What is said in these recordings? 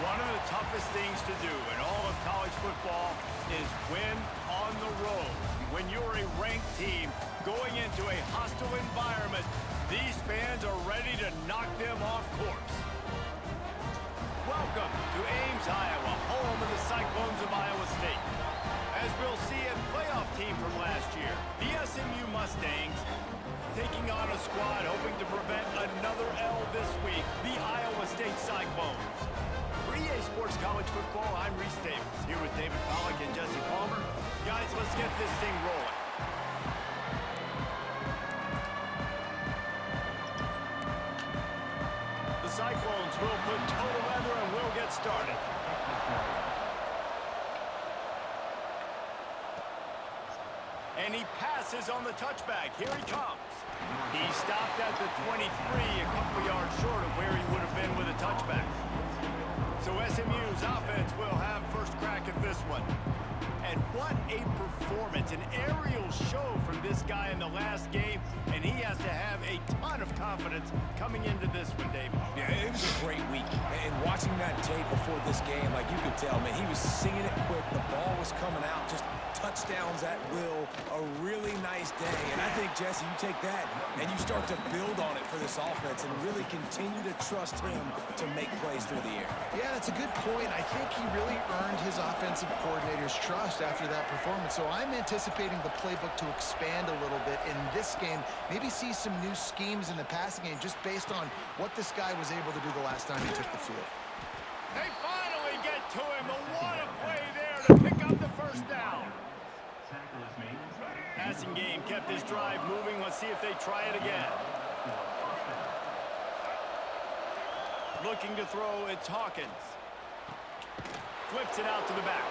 One of the toughest things to do in all of college football is win on the road. When you're a ranked team going into a hostile environment, these fans are ready to knock them off course. Welcome to Ames, Iowa, home of the Cyclones of Iowa State. As we'll see, a playoff team from last year, the SMU Mustangs, taking on a squad hoping to prevent another L this week, the Iowa State Cyclones. For EA Sports College Football, I'm Reese Davis, here with David Pollack and Jesse Palmer. Guys, let's get this thing rolling. The Cyclones will put total leather and we'll get started. And he passes on the touchback. Here he comes. He stopped at the 23, a couple yards short of where he would have been with a touchback. So SMU's offense will have first crack at this one. And what a performance, an aerial show from this guy in the last game, and he has to have a ton of confidence coming into this one, David. Yeah, it was a great week. And watching that tape before this game, like you could tell, man, he was singing it quick. The ball was coming out, just touchdowns at will. A really nice day. And I think, Jesse, you take that and you start to build on it for this offense and really continue to trust him to make plays through the air. Yeah, that's a good point. I think he really earned his offensive coordinator's trust after that performance. So I'm anticipating the playbook to expand a little bit in this game. Maybe see some new schemes in the passing game just based on what this guy was able to do the last time he took the field. They finally get to him. What a play there to pick up the first down. Passing game kept his drive moving. Let's see if they try it again. Looking to throw, it's Hawkins. Flips it out to the back.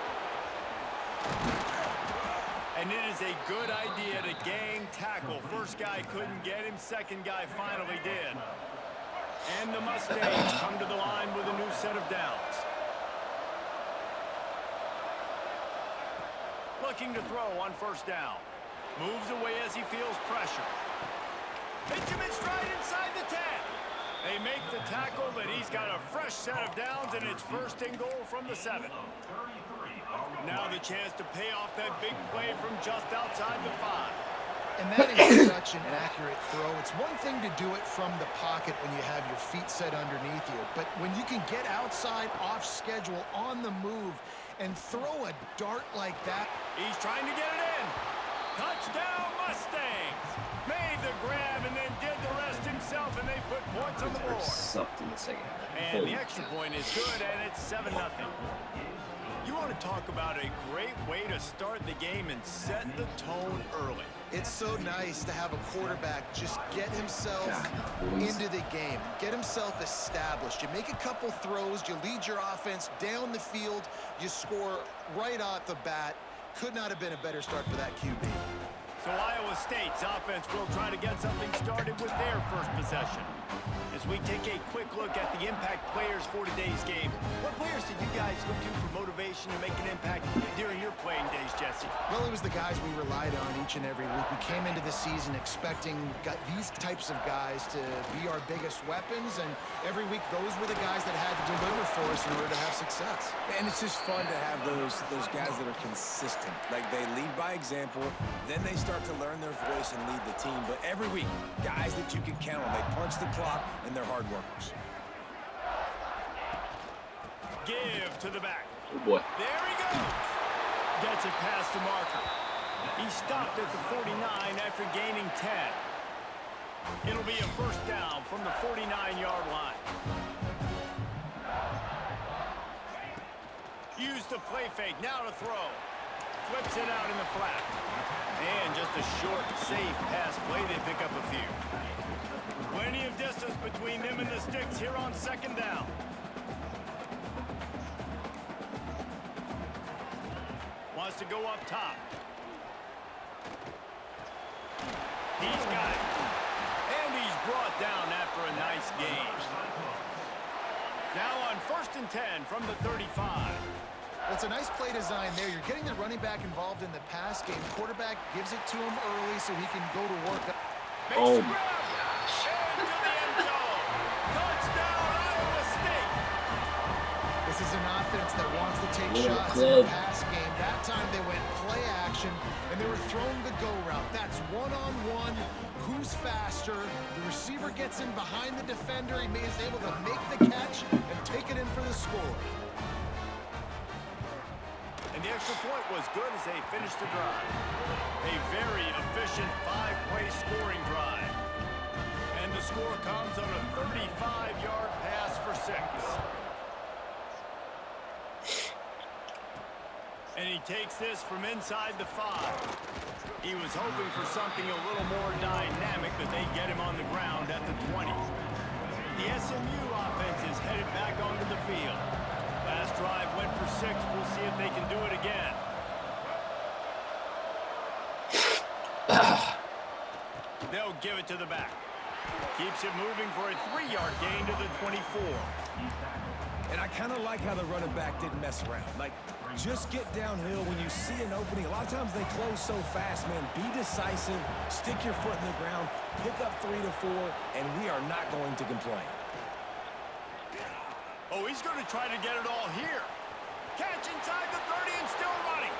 And it is a good idea to gang tackle. First guy couldn't get him, second guy finally did. And the Mustangs come to the line with a new set of downs. Looking to throw on first down. Moves away as he feels pressure. Hits him in stride inside the 10. They make the tackle, but he's got a fresh set of downs, and it's first and goal from the 7. Now the chance to pay off that big play from just outside the 5. And that is such an accurate throw. It's one thing to do it from the pocket when you have your feet set underneath you, but when you can get outside, off schedule, on the move, and throw a dart like that. He's trying to get it in. Touchdown Mustangs! Made the grab and then did the rest himself, and they put points on the board. Sucked in the second half. And the extra point is good, and it's 7-0. You want to talk about a great way to start the game and set the tone early. It's so nice to have a quarterback just get himself into the game, get himself established. You make a couple throws, you lead your offense down the field, you score right off the bat. Could not have been a better start for that QB. So Iowa State's offense will try to get something started with their first possession. As we take a quick look at the impact players for today's game, what players did you guys look to for motivation to make an impact during your playing days, Jesse? Well, it was the guys we relied on each and every week. We came into the season expecting these types of guys to be our biggest weapons, and every week those were the guys that had to deliver for us in order to have success. And it's just fun to have those guys that are consistent. Like, they lead by example, then they start to learn their voice and lead the team. But every week, guys that you can count on, they punch the clock, and they're hard workers. Give to the back. Oh boy. There he goes. Gets it past the marker. He stopped at the 49 after gaining 10. It'll be a first down from the 49-yard line. Use the play fake, now to throw. Flips it out in the flat. And just a short, safe pass play, they pick up a few. Plenty of distance between them and the sticks here on second down. Wants to go up top. He's got it. And he's brought down after a nice gain. Now on 1st and 10 from the 35. It's a nice play design there. You're getting the running back involved in the pass game. Quarterback gives it to him early so he can go to work. Oh, Makes the grab. Into the end zone. Touchdown, Iowa State. This is a take Little shots in the club. pass game. That time they went play action, and they were throwing the go route. That's one-on-one. Who's faster? The receiver gets in behind the defender. He is able to make the catch and take it in for the score. And the extra point was good as they finished the drive. A very efficient 5-play scoring drive. And the score comes on a 35-yard pass for 6. And he takes this from inside the 5. He was hoping for something a little more dynamic, but they get him on the ground at the 20. The SMU offense is headed back onto the field. Last drive went for 6. We'll see if they can do it again. They'll give it to the back. Keeps it moving for a 3-yard gain to the 24. And I kind of like how the running back didn't mess around. Like, just get downhill when you see an opening. A lot of times they close so fast, man. Be decisive, stick your foot in the ground, pick up 3 to 4, and we are not going to complain. Oh, he's going to try to get it all here. Catch inside the 30 and still running.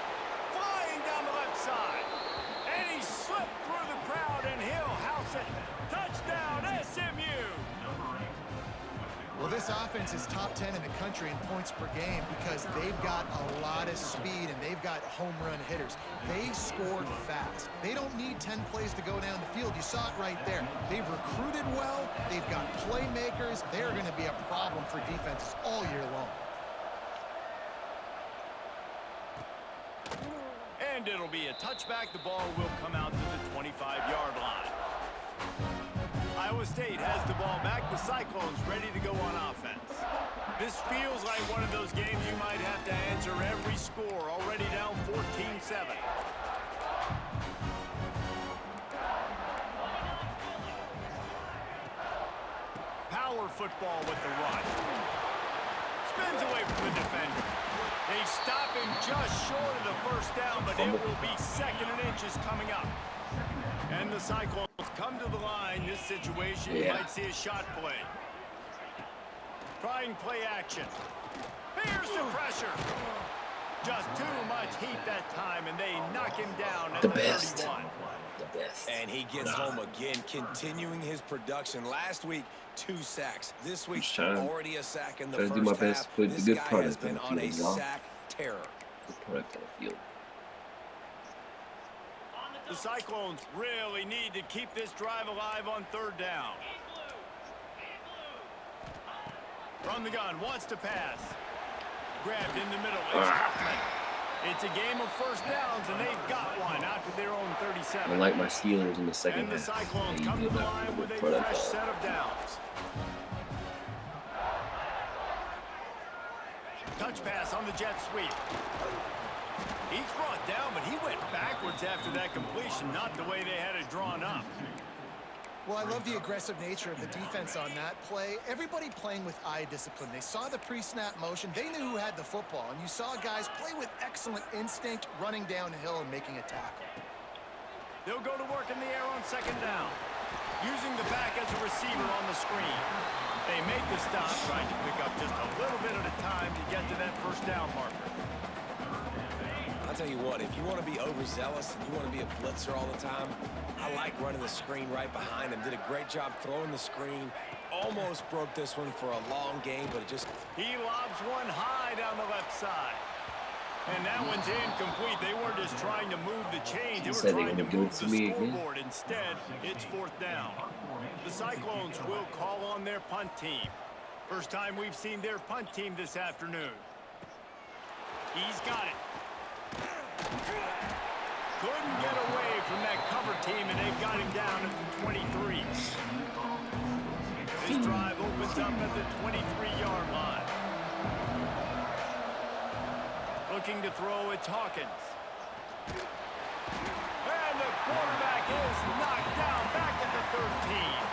Flying down the left side. And he slipped through the crowd, and he'll house it. Touchdown, SMU. Well, this offense is top 10 in the country in points per game because they've got a lot of speed and they've got home run hitters. They score fast. They don't need 10 plays to go down the field. You saw it right there. They've recruited well. They've got playmakers. They're going to be a problem for defenses all year long. And it'll be a touchback. The ball will come out to the 25-yard line. Iowa State has the ball back. The Cyclones ready to go on offense. This feels like one of those games you might have to answer every score. Already down 14-7. Power football with the run. Spins away from the defender. They stop him just short of the first down, but it will be 2nd and inches coming up. And the Cyclones come to the line. This situation, you might see a shot play. Trying play action. Here's the pressure. Just too much heat that time, and they knock him down at the 31. The best. And he gets home again, continuing his production. Last week, 2 sacks. This week, already a sack in the first half. Do my best, put this the good guy product has been on a y'all. sack terror. Good product on the field. The Cyclones really need to keep this drive alive on 3rd down. From the gun, wants to pass. Grabbed in the middle, it's Huffman. It's a game of first downs, and they've got one out to their own 37. I like my Steelers in the second And the half. Cyclones They come to give the up line a with good a product. fresh set of downs. Touch pass on the jet sweep. He's brought down, but he went backwards after that completion, not the way they had it drawn up. Well, I love the aggressive nature of the defense on that play. Everybody playing with eye discipline. They saw the pre-snap motion. They knew who had the football, and you saw guys play with excellent instinct, running downhill and making a tackle. They'll go to work in the air on 2nd down, using the back as a receiver on the screen. They make the stop, trying to pick up just a little bit at a time to get to that first down marker. I'll tell you what, if you want to be overzealous and you want to be a blitzer all the time, I like running the screen right behind him. Did a great job throwing the screen. Almost broke this one for a long game, but it just... He lobs one high down the left side. And that one's incomplete. They weren't just trying to move the chains. They were trying to move the scoreboard. Instead, it's 4th down. The Cyclones will call on their punt team. First time we've seen their punt team this afternoon. He's got it. Couldn't get away from that cover team, and they've got him down at the 23. This drive opens up at the 23-yard line. Looking to throw, it's Hawkins. And the quarterback is knocked down back at the 13.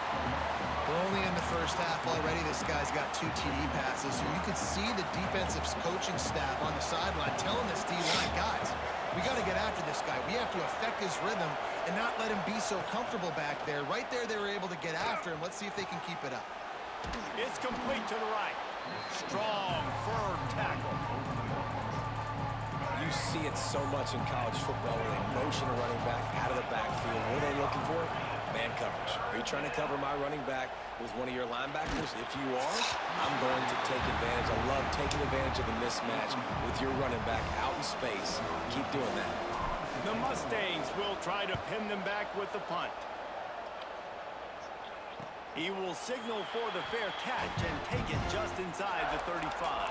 We're only in the first half already. This guy's got 2 TD passes, so you could see the defensive coaching staff on the sideline telling this D-line, guys, we got to get after this guy. We have to affect his rhythm and not let him be so comfortable back there. Right there, they were able to get after him. Let's see if they can keep it up. It's complete to the right. Strong, firm tackle. You see it so much in college football where they motion a running back out of the backfield. What are they looking for? Man coverage. Are you trying to cover my running back with one of your linebackers? If you are, I'm going to take advantage. I love taking advantage of the mismatch with your running back out in space. Keep doing that. The Mustangs will try to pin them back with the punt. He will signal for the fair catch and take it just inside the 35.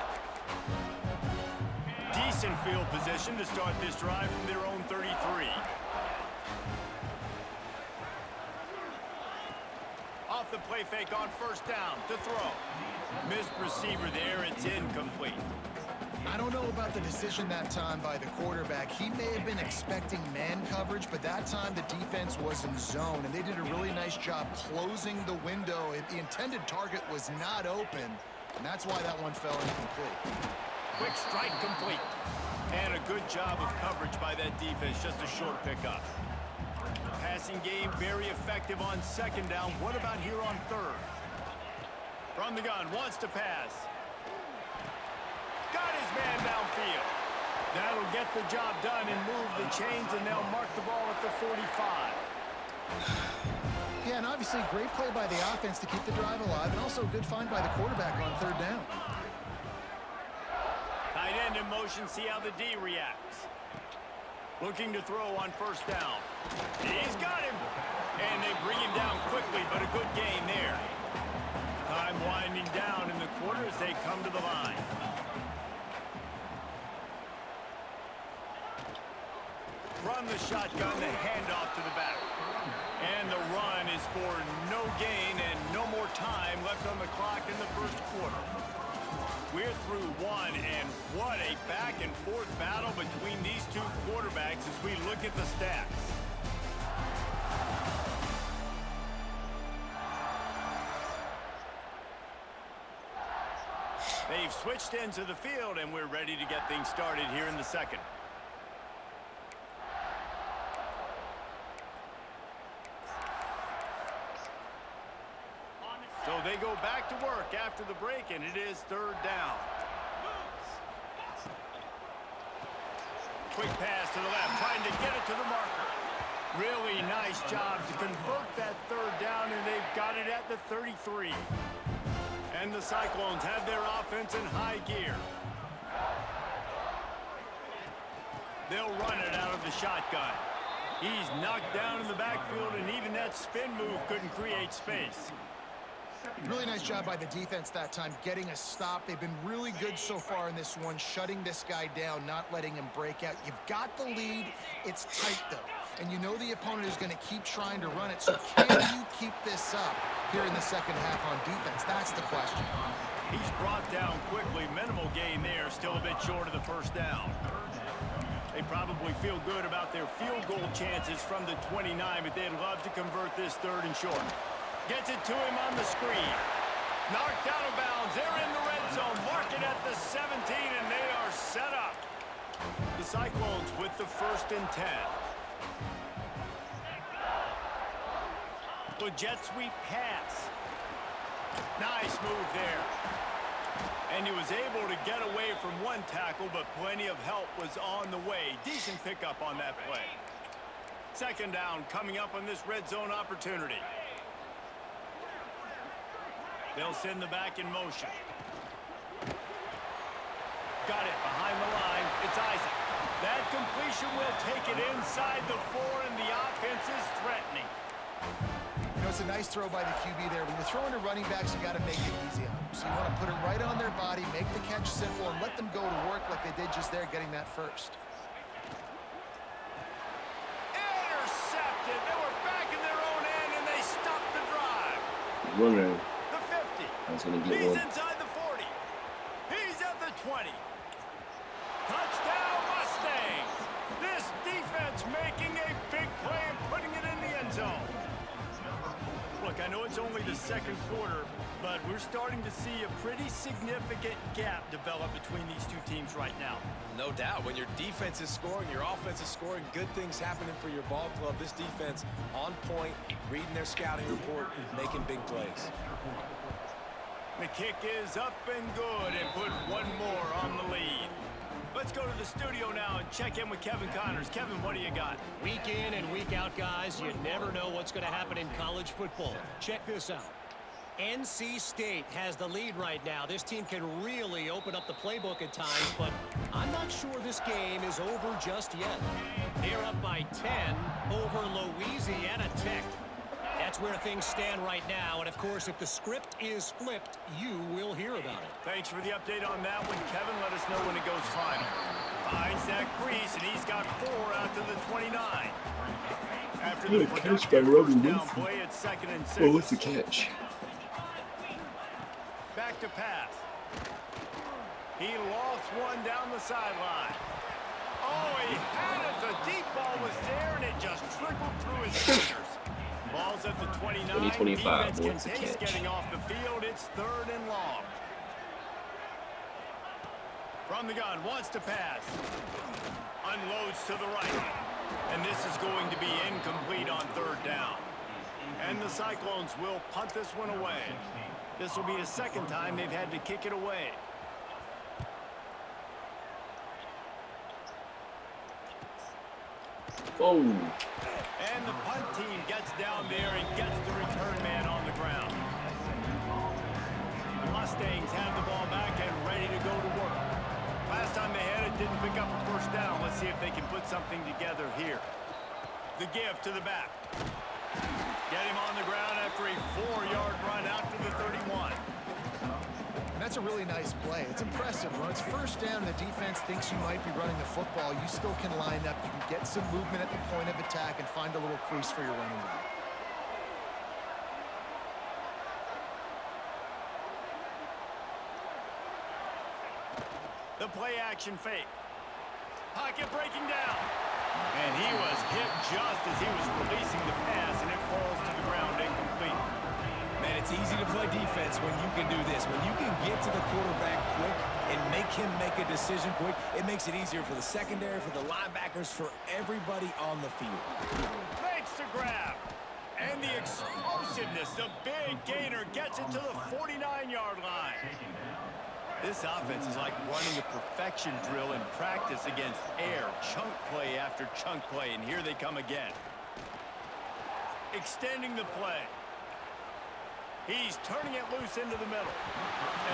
Decent field position to start this drive from their own 33. Off the play fake on first down to throw. Missed receiver there, it's incomplete. I don't know about the decision that time by the quarterback. He may have been expecting man coverage, but that time the defense was in zone, and they did a really nice job closing the window. The intended target was not open, and that's why that one fell incomplete. Quick strike complete. And a good job of coverage by that defense, just a short pickup. Passing game very effective on second down. What about here on third? From the gun, wants to pass. Got his man downfield. That'll get the job done and move the chains, and they'll mark the ball at the 45. Yeah, and obviously great play by the offense to keep the drive alive, and also a good find by the quarterback on third down. Tight end in motion, see how the D reacts. Looking to throw on first down. He's got him. And they bring him down quickly, but a good gain there. Time winding down in the quarter as they come to the line. From the shotgun, the handoff to the back. And the run is for no gain and no more time left on the clock in the first quarter. We're through one, and what a back-and-forth battle between these two quarterbacks as we look at the stats. They've switched ends of the field, and we're ready to get things started here in the second. So they go back to work after the break, and it is third down. Quick pass to the left, trying to get it to the marker. Really nice job to convert that third down, and they've got it at the 33. And the Cyclones have their offense in high gear. They'll run it out of the shotgun. He's knocked down in the backfield, and even that spin move couldn't create space. Really nice job by the defense that time, getting a stop. They've been really good so far in this one, shutting this guy down, not letting him break out. You've got the lead. It's tight, though. And you know the opponent is going to keep trying to run it. So can you keep this up here in the second half on defense? That's the question. He's brought down quickly. Minimal gain there. Still a bit short of the first down. They probably feel good about their field goal chances from the 29, but they'd love to convert this third and short. Gets it to him on the screen. Knocked out of bounds. They're in the red zone. Mark it at the 17, and they are set up. The Cyclones with the 1st and 10. The jet sweep pass. Nice move there. And he was able to get away from one tackle, but plenty of help was on the way. Decent pickup on that play. Second down coming up on this red zone opportunity. They'll send the back in motion. Got it behind the line. It's Isaac. That completion will take it inside the 4, and the offense is threatening. You know, it's a nice throw by the QB there. When you're throwing to running backs, you got to make it easy on them. So you want to put it right on their body, make the catch simple, and let them go to work like they did just there, getting that first. Intercepted. They were back in their own end, and they stopped the drive. Runner. He's inside the 40. He's at the 20. Touchdown, Mustangs. This defense making a big play and putting it in the end zone. Look, I know it's only the second quarter, but we're starting to see a pretty significant gap develop between these two teams right now. No doubt. When your defense is scoring, your offense is scoring, good things happening for your ball club. This defense on point, reading their scouting report, making big plays. The kick is up and good and put one more on the lead. Let's go to the studio now and check in with Kevin Connors. Kevin, what do you got? Week in and week out, guys, you never know what's going to happen in college football. Check this out. NC State has the lead right now. This team can really open up the playbook at times, but I'm not sure this game is over just yet. They're up by 10 over Louisiana Tech. That's where things stand right now, and of course, if the script is flipped, you will hear about it. Thanks for the update on that one, Kevin. Let us know when it goes final. Finds that crease, and he's got 4 out to the 29. After the catch by productive Robbie first down Wilson. play, it's 2nd and 6. Oh, what's the catch? Back to pass. He lofts one down the sideline. Oh, he had it. The deep ball was there, and it just trickled through his fingers. Ball's at the 29. 2025, Defense what's the can taste catch? getting off the field. It's 3rd and long. From the gun, wants to pass. Unloads to the right. And this is going to be incomplete on 3rd down. And the Cyclones will punt this one away. This will be the 2nd time they've had to kick it away. Oh, And the punt team gets down there and gets the return man on the ground. The Mustangs have the ball back and ready to go to work. Last time they had it, didn't pick up a 1st down. Let's see if they can put something together here. The give to the back. Get him on the ground after a 4-yard run out to the 31. And that's a really nice play. It's impressive. When it's 1st down, the defense thinks you might be running the football. You still can line up. You can get some movement at the point of attack and find a little crease for your running back. The play action fake. Pocket breaking down. And he was hit just as he was releasing the pass, and it falls to the ground incomplete. Man, it's easy to play defense when you can do this. When you can get to the quarterback quick and make him make a decision quick, it makes it easier for the secondary, for the linebackers, for everybody on the field. Makes the grab. And the explosiveness, the big gainer gets it to the 49-yard line. This offense is like running a perfection drill in practice against air. Chunk play after chunk play, and here they come again. Extending the play. He's turning it loose into the middle.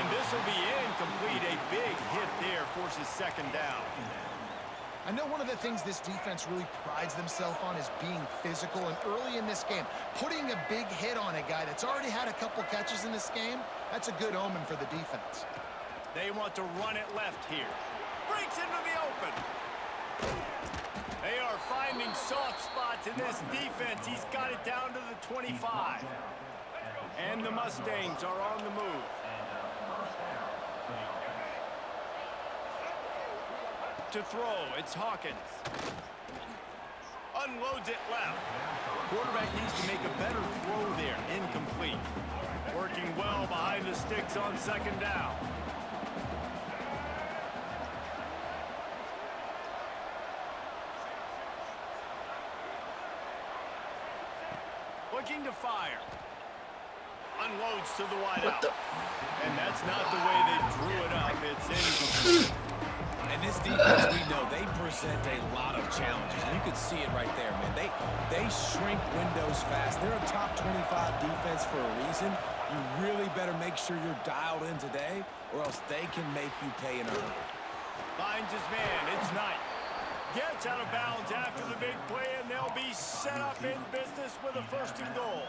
And this will be incomplete. A big hit there forces 2nd down. I know one of the things this defense really prides themselves on is being physical, and early in this game, putting a big hit on a guy that's already had a couple catches in this game, that's a good omen for the defense. They want to run it left here. Breaks into the open. They are finding soft spots in this defense. He's got it down to the 25. And the Mustangs are on the move. To throw, it's Hawkins. Unloads it left. Quarterback needs to make a better throw there. Incomplete. Working well behind the sticks on 2nd down. Looking to fire. Unloads to the wideout. And that's not the way they drew it up. It's incomplete. And this defense, we know, they present a lot of challenges. And you can see it right there, man. They shrink windows fast. They're a top 25 defense for a reason. You really better make sure you're dialed in today, or else they can make you pay in a hurry. Finds his man. It's Knight. Gets out of bounds after the big play, and they'll be set up in business with a 1st and goal.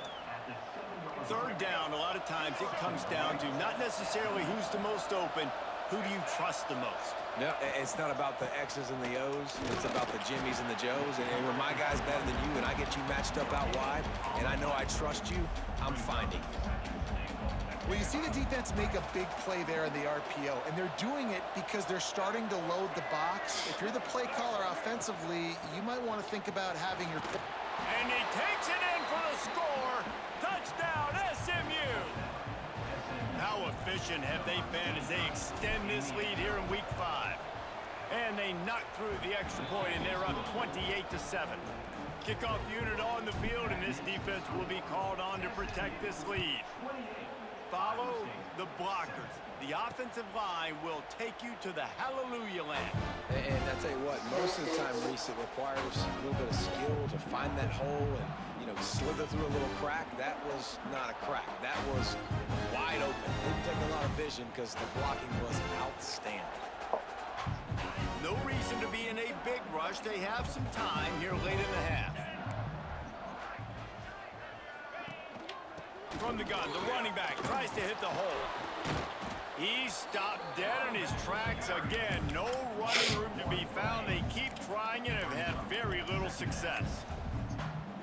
3rd down, a lot of times it comes down to not necessarily who's the most open, who do you trust the most? No, it's not about the X's and the O's. It's about the Jimmies and the Joes. And when my guy's better than you and I get you matched up out wide, and I know I trust you, I'm finding you. Well, you see the defense make a big play there in the RPO, and they're doing it because they're starting to load the box. If you're the play caller offensively, you might want to think about having your... And he takes it in for the score. Touchdown, SMU. How efficient have they been as they extend this lead here in Week 5? And they knock through the extra point, and they're up 28-7. Kickoff unit on the field, and this defense will be called on to protect this lead. Follow the blockers. The offensive line will take you to the hallelujah land. And I tell you what, most of the time, Reese, it requires a little bit of skill to find that hole and, slither through a little crack. That was not a crack. That was wide open. Didn't take a lot of vision because the blocking was outstanding. No reason to be in a big rush. They have some time here late in the half. From the gun, the running back tries to hit the hole. He stopped dead in his tracks again. No running room to be found. They keep trying and have had very little success.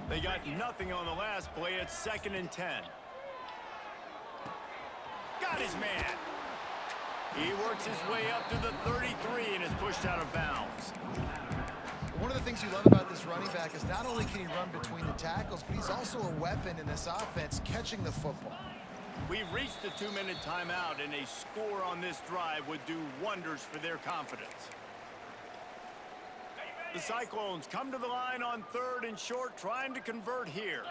They got nothing on the last play. It's 2nd and 10. Got his man. He works his way up to the 33 and is pushed out of bounds. One of the things you love about this running back is not only can he run between the tackles, but he's also a weapon in this offense, catching the football. We've reached the 2-minute timeout, and a score on this drive would do wonders for their confidence. The Cyclones come to the line on 3rd and short, trying to convert here.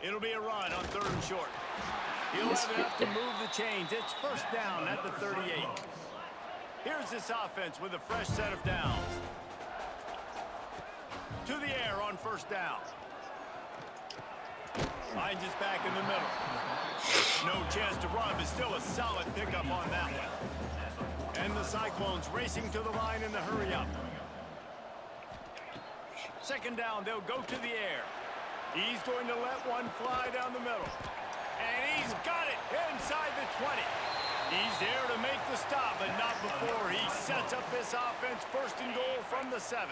It'll be a run on 3rd and short. He'll have enough to move the chains. It's 1st down at the 38. Here's this offense with a fresh set of downs. To the air on 1st down. Finds his back in the middle. No chance to run, but still a solid pickup on that one. And the Cyclones racing to the line in the hurry-up. 2nd down, they'll go to the air. He's going to let one fly down the middle. And he's got it inside the 20. He's there to make the stop, but not before he sets up this offense 1st and goal from the 7.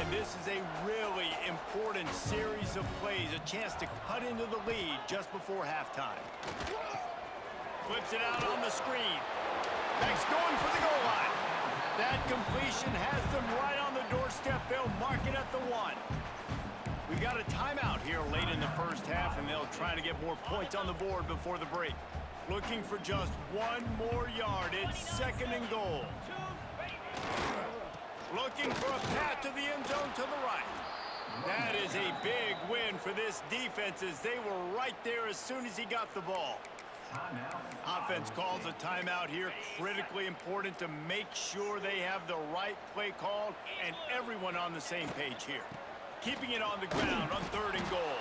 And this is a really important series of plays, a chance to cut into the lead just before halftime. Flips it out on the screen. Next, going for the goal line. That completion has them right on the doorstep. They'll mark it at the 1. We've got a timeout here late in the 1st half, and they'll try to get more points on the board before the break. Looking for just 1 more yard. It's 2nd and goal. Looking for a path to the end zone to the right. That is a big win for this defense as they were right there as soon as he got the ball. Offense calls a timeout here. Critically important to make sure they have the right play called and everyone on the same page here. Keeping it on the ground on 3rd and goal.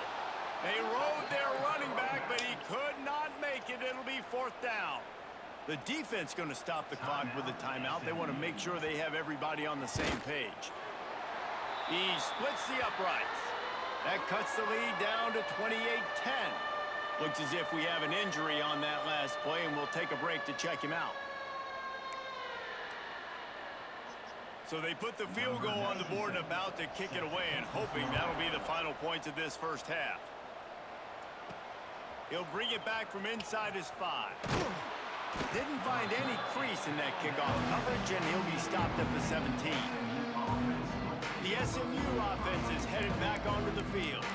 They rode their running back, but he could not make it. It'll be 4th down. The defense going to stop the clock with a timeout. They want to make sure they have everybody on the same page. He splits the uprights. That cuts the lead down to 28-10. Looks as if we have an injury on that last play, and we'll take a break to check him out. So they put the field goal on the board and about to kick it away, and hoping that'll be the final points of this 1st half. He'll bring it back from inside his 5. Didn't find any crease in that kickoff coverage, and he'll be stopped at the 17. The SMU offense is headed back onto the field.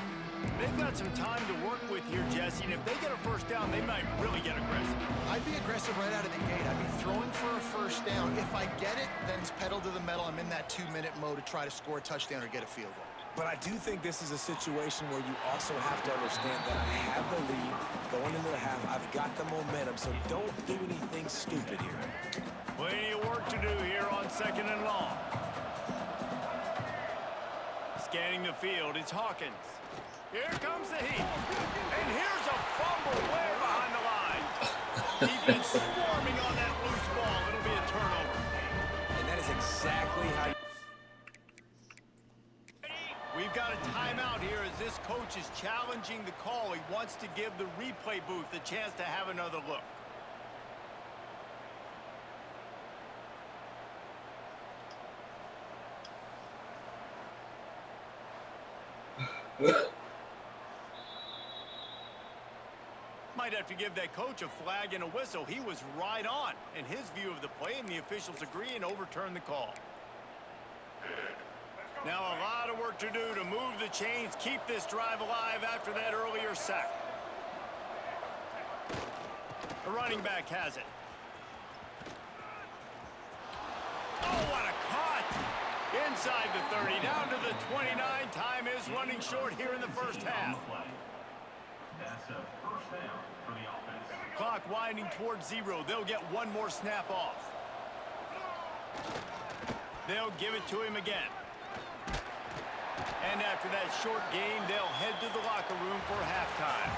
They've got some time to work with here, Jesse, and if they get a 1st down, they might really get aggressive. I'd be aggressive right out of the gate. I'd be throwing for a 1st down. If I get it, then it's pedal to the metal. I'm in that 2-minute mode to try to score a touchdown or get a field goal. But I do think this is a situation where you also have to understand that I have the lead going into the half. I've got the momentum, so don't do anything stupid here. Plenty of work to do here on 2nd and long. Scanning the field, it's Hawkins. Here comes the heat. And here's a fumble way behind the line. Defense swarming on that loose ball. It'll be a turnover. And that is exactly how you... We've got a timeout here as this coach is challenging the call. He wants to give the replay booth a chance to have another look. Might have to give that coach a flag and a whistle. He was right on in his view of the play, and the officials agree and overturn the call. Now a lot of work to do to move the chains, keep this drive alive after that earlier sack. The running back has it. Oh, what a cut! Inside the 30, down to the 29. Time is running short here in the 1st half. Clock winding towards 0. They'll get one more snap off. They'll give it to him again. And after that short gain, they'll head to the locker room for halftime.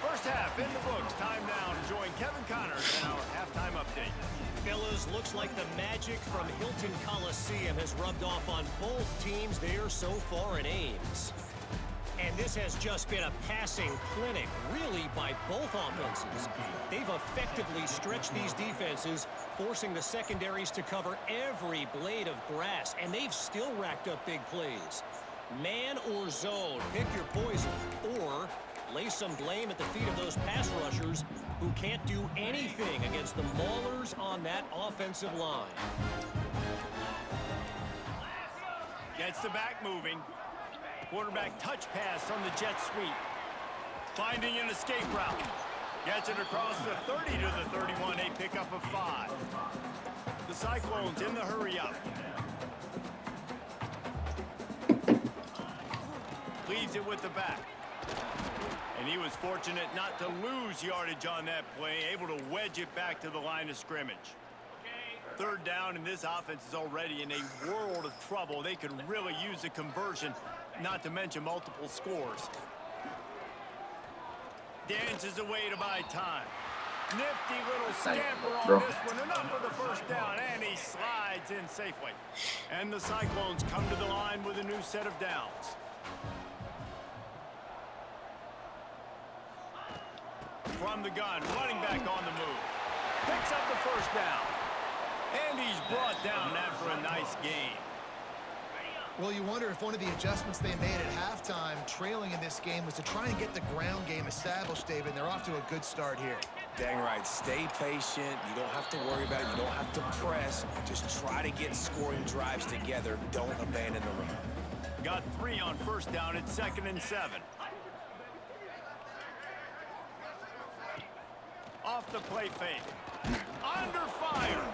First half in the books. Time now to join Kevin Connors in our halftime update. Fellas, looks like the magic from Hilton Coliseum has rubbed off on both teams there so far in Ames. And this has just been a passing clinic, really, by both offenses. They've effectively stretched these defenses, forcing the secondaries to cover every blade of grass, and they've still racked up big plays. Man or zone, pick your poison, or lay some blame at the feet of those pass rushers who can't do anything against the maulers on that offensive line. Gets the back moving. Quarterback touch pass on the jet sweep. Finding an escape route. Gets it across the 30 to the 31, a pickup of 5. The Cyclones in the hurry up. Leaves it with the back. And he was fortunate not to lose yardage on that play, able to wedge it back to the line of scrimmage. Third down, and this offense is already in a world of trouble. They could really use a conversion, not to mention multiple scores. Dances away to buy time. Nifty little scamper on this one. Enough for the first down, and he slides in safely. And the Cyclones come to the line with a new set of downs. From the gun, running back on the move. Picks up the first down. And he's brought down after a nice gain. Well, you wonder if one of the adjustments they made at halftime, trailing in this game, was to try and get the ground game established, David. They're off to a good start here. Dang right. Stay patient. You don't have to worry about it. You don't have to press. Just try to get scoring drives together. Don't abandon the run. Got 3 on first down. It's 2nd and 7. Off the play fake. Under fire.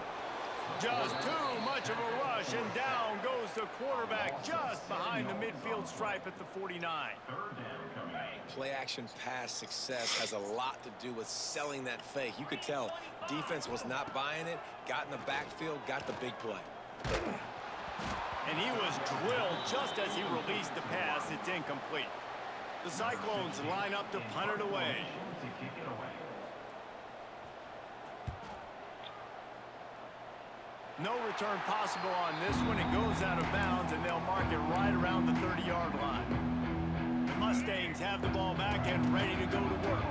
Just too much of a rush, and down goes the quarterback just behind the midfield stripe at the 49. Play-action pass success has a lot to do with selling that fake. You could tell defense was not buying it, got in the backfield, got the big play. And he was drilled just as he released the pass. It's incomplete. The Cyclones line up to punt it away. No return possible on this one. It goes out of bounds, and they'll mark it right around the 30-yard line. The Mustangs have the ball back and ready to go to work.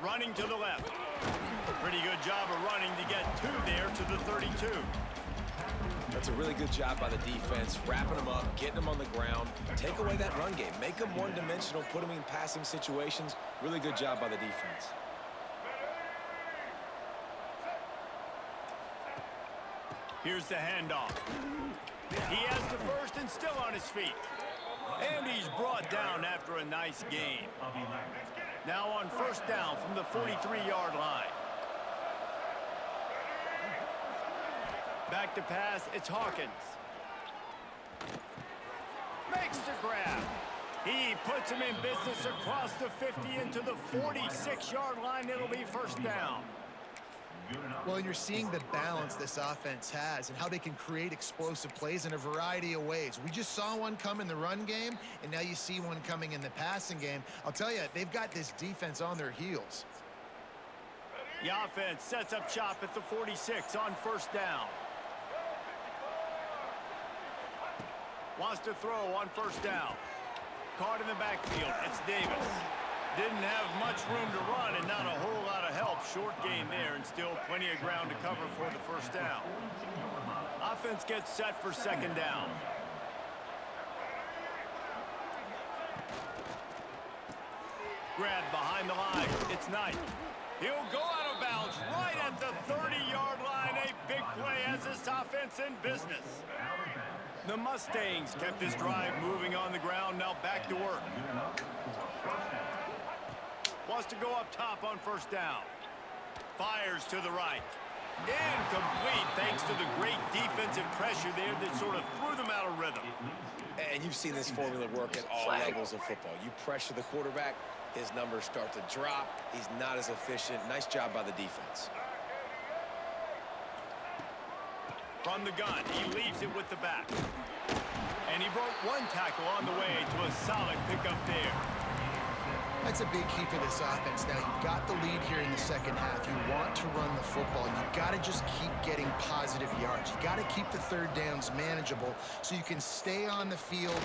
Running to the left. Pretty good job of running to get 2 there to the 32. That's a really good job by the defense, wrapping them up, getting them on the ground. Take away that run game. Make them one-dimensional, put them in passing situations. Really good job by the defense. Here's the handoff. He has the first and still on his feet. And he's brought down after a nice gain. Now on first down from the 43-yard line. Back to pass, it's Hawkins. Makes the grab. He puts him in business across the 50 into the 46-yard line. It'll be first down. Well, and you're seeing the balance this offense has and how they can create explosive plays in a variety of ways. We just saw one come in the run game, and now you see one coming in the passing game. I'll tell you, they've got this defense on their heels. The offense sets up shop at the 46 on first down. Wants to throw on first down. Caught in the backfield. It's Davis. Didn't have much room to run and not a whole lot of help. Short gain there and still plenty of ground to cover for the first down. Offense gets set for second down. Grab behind the line. It's Knight. He'll go out of bounds right at the 30-yard line. A big play as this offense in business. The Mustangs kept this drive moving on the ground. Now back to work. Wants to go up top on first down. Fires to the right. Incomplete thanks to the great defensive pressure there that sort of threw them out of rhythm. And you've seen this formula work at all levels of football. You pressure the quarterback, his numbers start to drop. He's not as efficient. Nice job by the defense. From the gun, he leaves it with the back. And he broke one tackle on the way to a solid pickup there. That's a big key for this offense. Now, you've got the lead here in the second half. You want to run the football. You've got to just keep getting positive yards. You've got to keep the third downs manageable so you can stay on the field,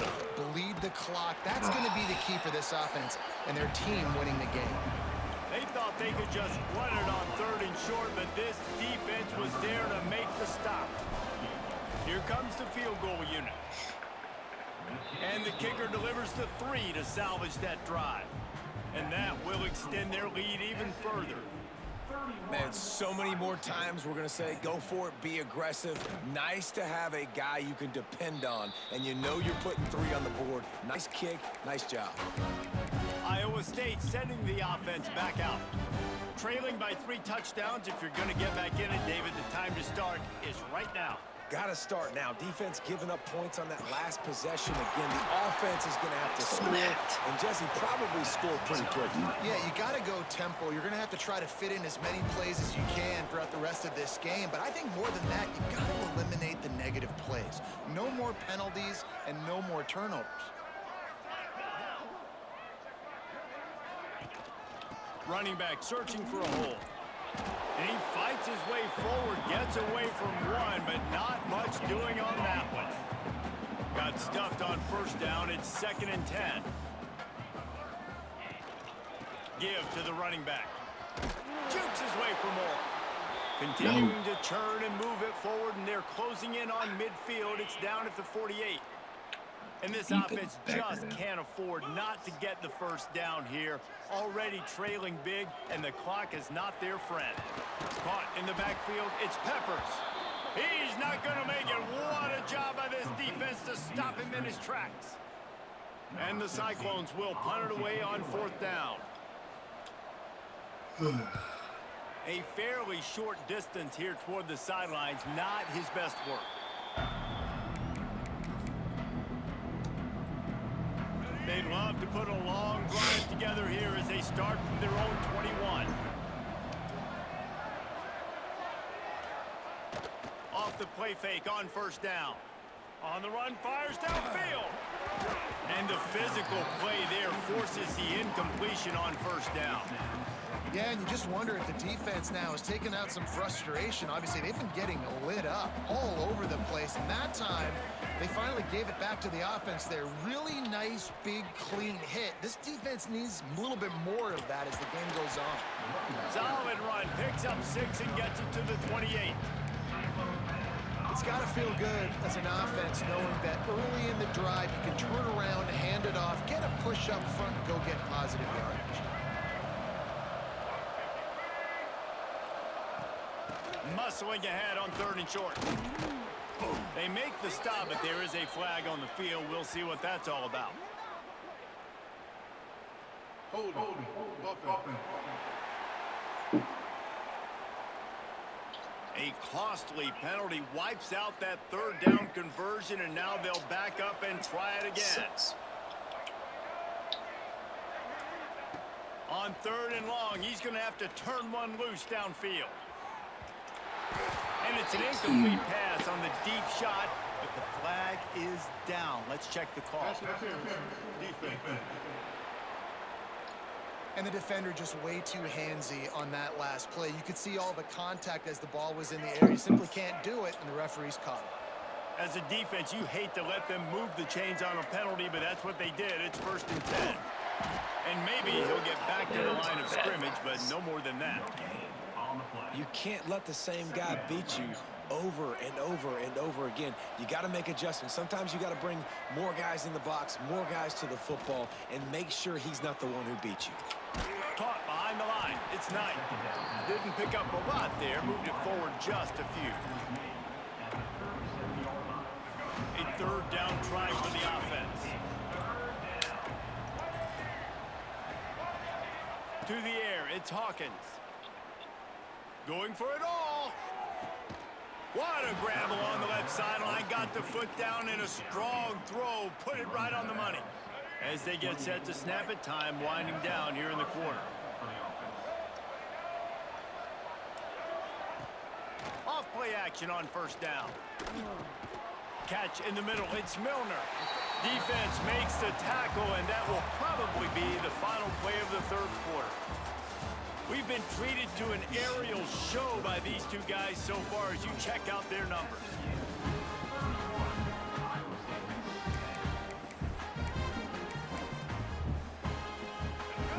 bleed the clock. That's going to be the key for this offense and their team winning the game. They thought they could just run it on 3rd and short, but this defense was there to make the stop. Here comes the field goal unit. And the kicker delivers the 3 to salvage that drive. And that will extend their lead even further. Man, so many more times we're going to say, go for it, be aggressive. Nice to have a guy you can depend on, and you know you're putting 3 on the board. Nice kick, nice job. Iowa State sending the offense back out. Trailing by 3 touchdowns. If you're going to get back in it, David, the time to start is right now. Got to start now. Defense giving up points on that last possession again. The offense is going to have to score, and Jesse probably scored pretty quick. Yeah, you got to go tempo. You're going to have to try to fit in as many plays as you can throughout the rest of this game. But I think more than that, you've got to eliminate the negative plays. No more penalties and no more turnovers. Running back searching for a hole. And he fights his way forward, gets away from one, but not much doing on that one. Got stuffed on 1st down. It's 2nd and 10. Give to the running back. Jukes his way for more. Continuing to turn and move it forward, and they're closing in on midfield. It's down at the 48. And this offense just can't afford not to get the 1st down here. Already trailing big, and the clock is not their friend. Caught in the backfield, it's Peppers. He's not going to make it. What a job by this defense to stop him in his tracks. And the Cyclones will punt it away on 4th down. A fairly short distance here toward the sidelines, not his best work. They'd love to put a long drive together here as they start from their own 21. Off the play fake on 1st down. On the run, fires downfield. And the physical play there forces the incompletion on 1st down. Yeah, and you just wonder if the defense now is taking out some frustration. Obviously, they've been getting lit up all over the place. And that time, they finally gave it back to the offense there. Really nice, big, clean hit. This defense needs a little bit more of that as the game goes on. Solid run. Picks up 6 and gets it to the 28. It's got to feel good as an offense knowing that early in the drive, you can turn around, hand it off, get a push up front, and go get positive yardage. Muscling ahead on 3rd and short. They make the stop, but there is a flag on the field. We'll see what that's all about. Hold. A costly penalty wipes out that 3rd down conversion, and now they'll back up and try it again. On 3rd and long, he's going to have to turn one loose downfield. And it's an incomplete pass on the deep shot, but the flag is down. Let's check the call. Defense. And the defender just way too handsy on that last play. You could see all the contact as the ball was in the air. You simply can't do it, and the referee's caught it. As a defense, you hate to let them move the chains on a penalty, but that's what they did. It's 1st and 10. And maybe he'll get back to the line of scrimmage, but no more than that. You can't let the same guy beat you over and over and over again. You got to make adjustments. Sometimes you got to bring more guys in the box, more guys to the football, and make sure he's not the one who beat you. Caught behind the line. It's Knight. Didn't pick up a lot there. Moved it forward just a few. A 3rd down try for the offense. To the air, it's Hawkins. Going for it all. What a grab along the left sideline. Got the foot down in a strong throw. Put it right on the money. As they get set to snap it, time winding down here in the quarter. Off play action on first down. Catch in the middle. It's Milner. Defense makes the tackle, and that will probably be the final play of the third quarter. We've been treated to an aerial show by these two guys so far as you check out their numbers.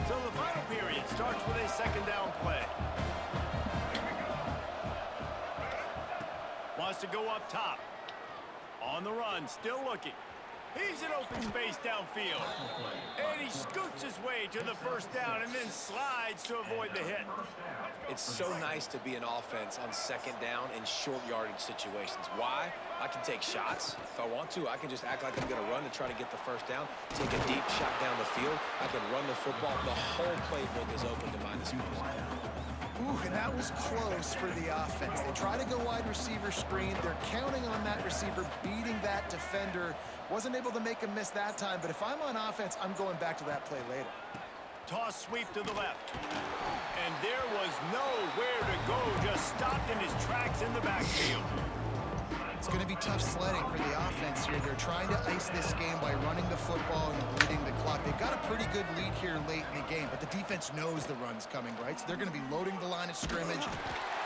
So the final period starts with a second down play. Wants to go up top. On the run, still looking. He's in open space downfield. And he scoots his way to the first down and then slides to avoid the hit. It's so nice to be an offense on second down in short yardage situations. Why? I can take shots. If I want to, I can just act like I'm going to run to try to get the first down, take a deep shot down the field. I can run the football. The whole playbook is open to my disposal. Ooh, and that was close for the offense. They try to go wide receiver screen. They're counting on that receiver beating that defender. Wasn't able to make him miss that time, but if I'm on offense, I'm going back to that play later. Toss sweep to the left. And there was nowhere to go, just stopped in his tracks in the backfield. It's going to be tough sledding for the offense here. They're trying to ice this game by running the football and bleeding the clock. They've got a pretty good lead here late in the game, but the defense knows the run's coming, right? So they're going to be loading the line of scrimmage.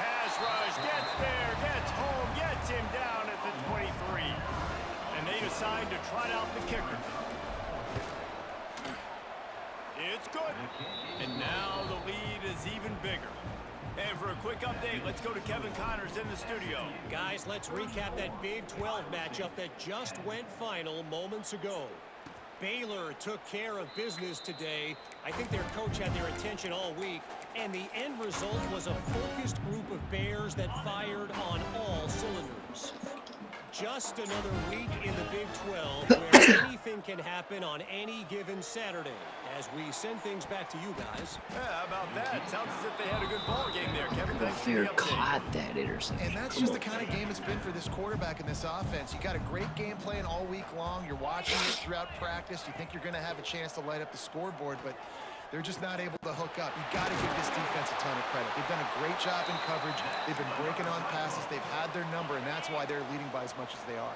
Pass rush, gets there, gets home, gets him down at the 23. And they decide to trot out the kicker. It's good. And now the lead is even bigger. And for a quick update, let's go to Kevin Connors in the studio. Guys, let's recap that Big 12 matchup that just went final moments ago. Baylor took care of business today. I think their coach had their attention all week, and the end result was a focused group of Bears that fired on all cylinders. Just another week in the Big 12 where anything can happen on any given Saturday. As we send things back to you guys. Yeah, how about that? Sounds as if they had a good ball game there, Kevin. Thanks for the Fair update. caught that interception. And that's Come just on, the kind of man. game it's been for this quarterback and this offense. You got a great game plan all week long. You're watching it throughout practice. You think you're going to have a chance to light up the scoreboard, but they're just not able to hook up. You got to give this defense a ton of credit. They've done a great job in coverage. They've been breaking on passes. They've had their number, and that's why they're leading by as much as they are.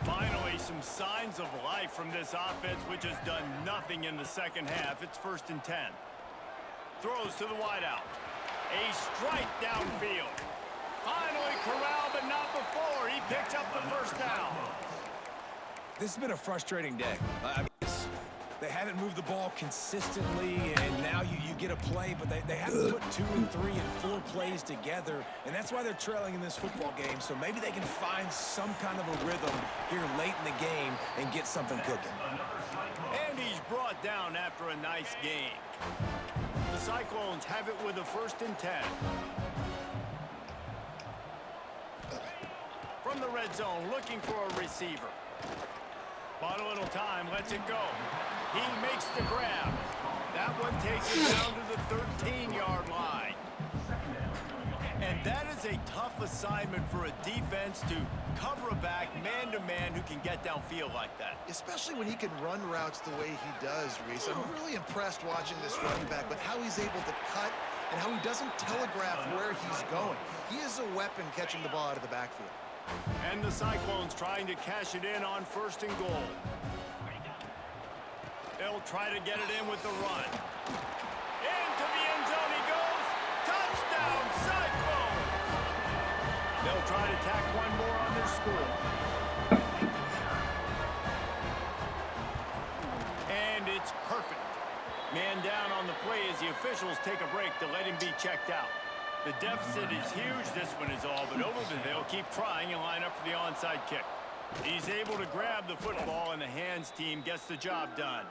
Finally, some signs of life from this offense, which has done nothing in the second half. It's 1st and 10. Throws to the wideout. A strike downfield. Finally corralled, but not before. He picks up the first down. This has been a frustrating day. They haven't moved the ball consistently, and now you get a play, but they haven't put 2 and 3 and 4 plays together, and that's why they're trailing in this football game. So maybe they can find some kind of a rhythm here late in the game and get something cooking. And he's brought down after a nice game. The Cyclones have it with a 1st and 10. From the red zone, looking for a receiver. Bought a little time, lets it go. He makes the grab. That one takes it down to the 13-yard line. And that is a tough assignment for a defense to cover a back man-to-man who can get downfield like that. Especially when he can run routes the way he does, Reese. I'm really impressed watching this running back, but how he's able to cut and how he doesn't telegraph where he's going. He is a weapon catching the ball out of the backfield. And the Cyclones trying to cash it in on 1st and goal. They'll try to get it in with the run. Into the end zone he goes. Touchdown, Cyclones! They'll try to tack one more on their score. And it's perfect. Man down on the play as the officials take a break to let him be checked out. The deficit is huge. This one is all but over, but they'll keep trying and line up for the onside kick. He's able to grab the football, and the hands team gets the job done.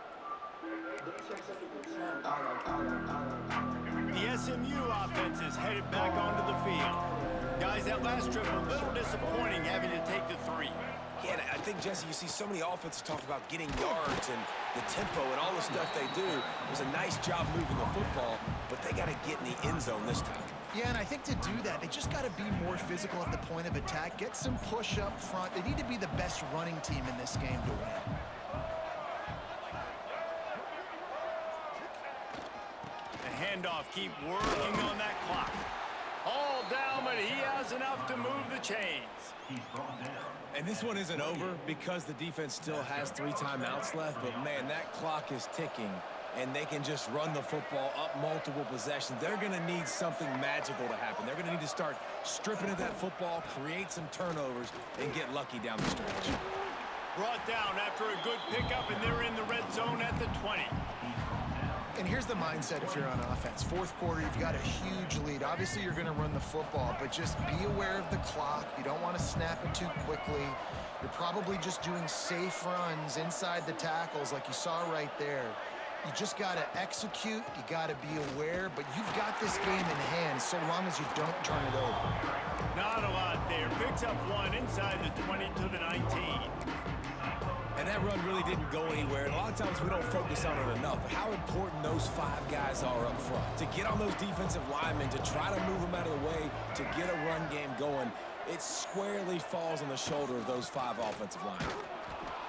The SMU offense is headed back onto the field. Guys, that last trip a little disappointing having to take the 3. Yeah, and I think, Jesse, you see so many offenses talk about getting yards and the tempo and all the stuff they do. It was a nice job moving the football, but they got to get in the end zone this time. Yeah, and I think to do that, they just got to be more physical at the point of attack, get some push up front. They need to be the best running team in this game to win. The handoff, keep working on that clock. All down, but he has enough to move the chains. And this one isn't over because the defense still has 3 timeouts left, but man, that clock is ticking, and they can just run the football up multiple possessions. They're going to need something magical to happen. They're going to need to start stripping at that football, create some turnovers, and get lucky down the stretch. Brought down after a good pickup, and they're in the red zone at the 20. And here's the mindset if you're on offense. Fourth quarter, you've got a huge lead. Obviously, you're going to run the football, but just be aware of the clock. You don't want to snap it too quickly. You're probably just doing safe runs inside the tackles like you saw right there. You just got to execute. You got to be aware, but you've got this game in hand so long as you don't turn it over. Not a lot there. Picks up one inside the 20 to the 19. And that run really didn't go anywhere. And a lot of times we don't focus on it enough. But how important those 5 guys are up front. To get on those defensive linemen, to try to move them out of the way, to get a run game going, it squarely falls on the shoulder of those 5 offensive linemen.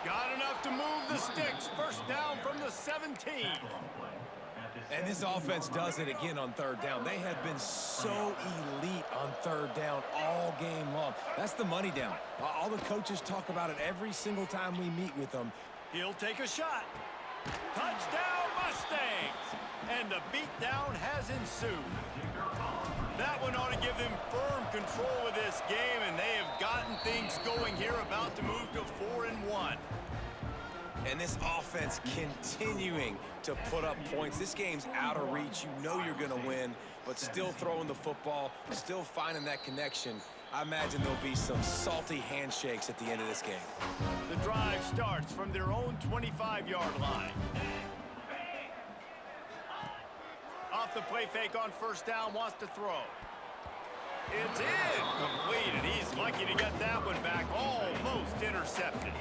Got enough to move the sticks. First down from the 17. And this offense does it again on 3rd down. They have been so elite on 3rd down all game long. That's the money down. All the coaches talk about it every single time we meet with them. He'll take a shot. Touchdown, Mustangs! And the beatdown has ensued. That one ought to give them firm control of this game, and they have gotten things going here, about to move to 4-1. And this offense continuing to put up points. This game's out of reach. You know you're going to win, but still throwing the football, still finding that connection. I imagine there'll be some salty handshakes at the end of this game. The drive starts from their own 25-yard line. Off the play fake on first down, wants to throw. It's incomplete, and he's lucky to get that one back, almost intercepted.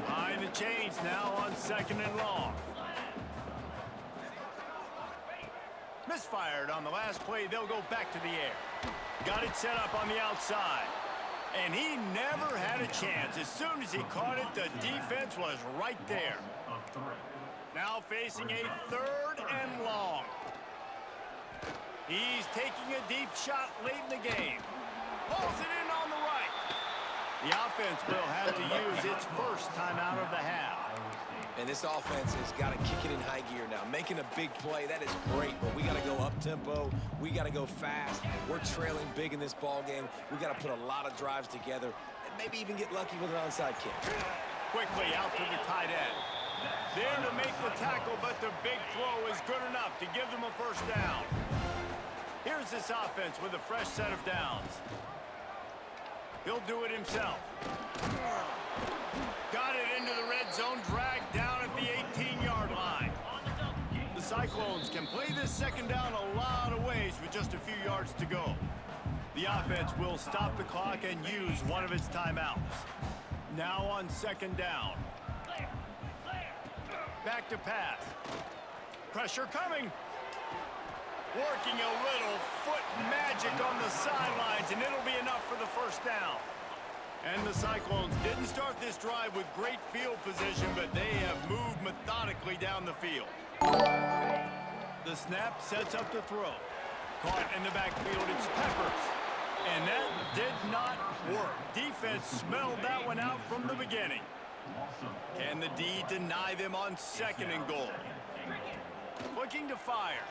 Behind the chains now on 2nd and long. Misfired on the last play. They'll go back to the air. Got it set up on the outside. And he never had a chance. As soon as he caught it, the defense was right there. Now facing a 3rd and long. He's taking a deep shot late in the game. Pulls it in on the right. The offense will have to use its first timeout of the half. And this offense has got to kick it in high gear now. Making a big play, that is great, but we got to go up-tempo. We got to go fast. We're trailing big in this ball game. We got to put a lot of drives together and maybe even get lucky with an onside kick. Quickly out to the tight end. There to make the tackle, but the big throw is good enough to give them a first down. Here's this offense with a fresh set of downs. He'll do it himself. Got it into the red zone, dragged down at the 18-yard line. The Cyclones can play this second down a lot of ways with just a few yards to go. The offense will stop the clock and use one of its timeouts. Now on 2nd down. Back to pass. Pressure coming. Working a little foot magic on the sidelines, and it'll be enough for the first down. And the Cyclones didn't start this drive with great field position, but they have moved methodically down the field. The snap sets up the throw. Caught in the backfield, it's Peppers. And that did not work. Defense smelled that one out from the beginning. Can the D deny them on 2nd and goal? Looking to fire.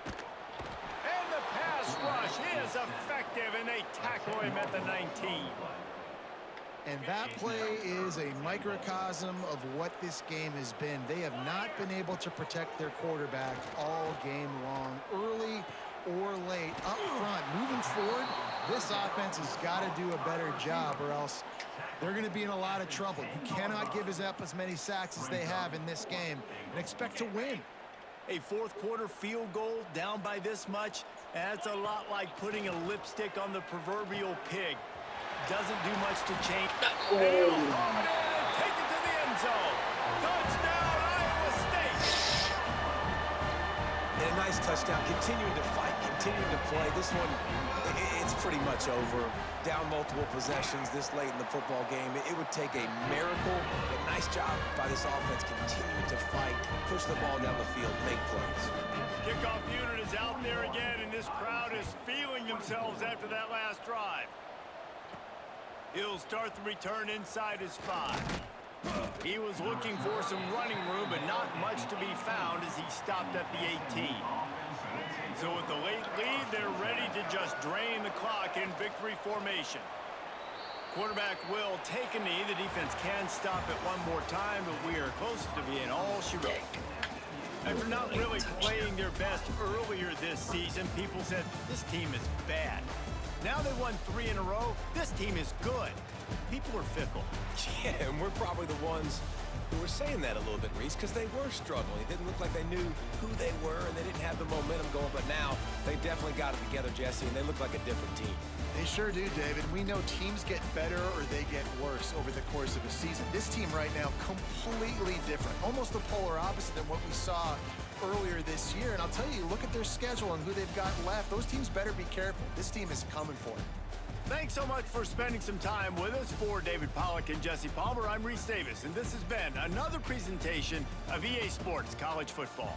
And the pass rush is effective, and they tackle him at the 19. And that play is a microcosm of what this game has been. They have not been able to protect their quarterback all game long, early or late. Up front, moving forward, this offense has got to do a better job, or else they're going to be in a lot of trouble. You cannot give us up as many sacks as they have in this game and expect to win. A fourth-quarter field goal down by this much, that's a lot like putting a lipstick on the proverbial pig. Doesn't do much to change. And he'll home it in and take it to the end zone. Touchdown, Iowa State! And a nice touchdown, continuing to fight, continuing to play. This one, it's pretty much over. Down multiple possessions this late in the football game. It would take a miracle, but nice job by this offense continuing to fight, push the ball down the field, make plays. Kickoff unit is out there again, and this crowd is feeling themselves after that last drive. He'll start the return inside his 5. He was looking for some running room, but not much to be found as he stopped at the 18. So with the late lead, they're ready to just drain the clock in victory formation. Quarterback will take a knee. The defense can stop it one more time, but we are close to being all she wrote. After not really playing their best earlier this season, people said this team is bad. Now they won 3 in a row. This team is good. People are fickle. Yeah, and we're probably the ones who were saying that a little bit, Reese, because they were struggling. It didn't look like they knew who they were, and they didn't have the momentum going. But now they definitely got it together, Jesse, and they look like a different team. They sure do, David. We know teams get better or they get worse over the course of a season. This team right now, completely different. Almost the polar opposite than what we saw earlier this year. And I'll tell you, look at their schedule and who they've got left. Those teams better be careful. This team is coming for it. Thanks so much for spending some time with us. For David Pollack and Jesse Palmer, I'm Reese Davis, and this has been another presentation of EA Sports College Football.